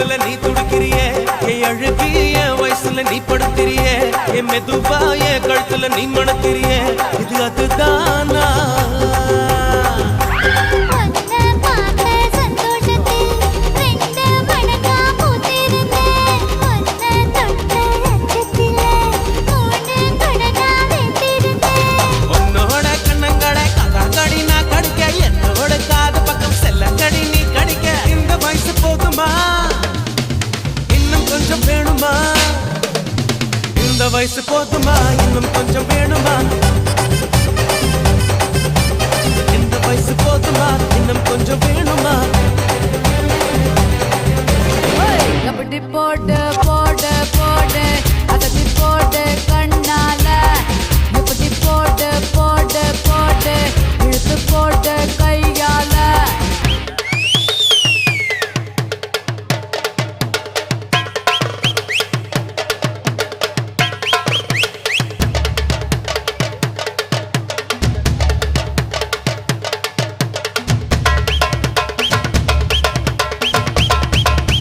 தொடுதல நீ துடிக்கிறியே என் அழுகி என் வயசுல நீ படுத்திரியே என் மெதுவா என் கழுத்துல நீ மணத்திரியே இது அதுதானா இந்த வயசு போதுமா இன்னும் கொஞ்சம் வேணுமா இந்த வயசு போதுமா இன்னும் கொஞ்சம் வேணுமா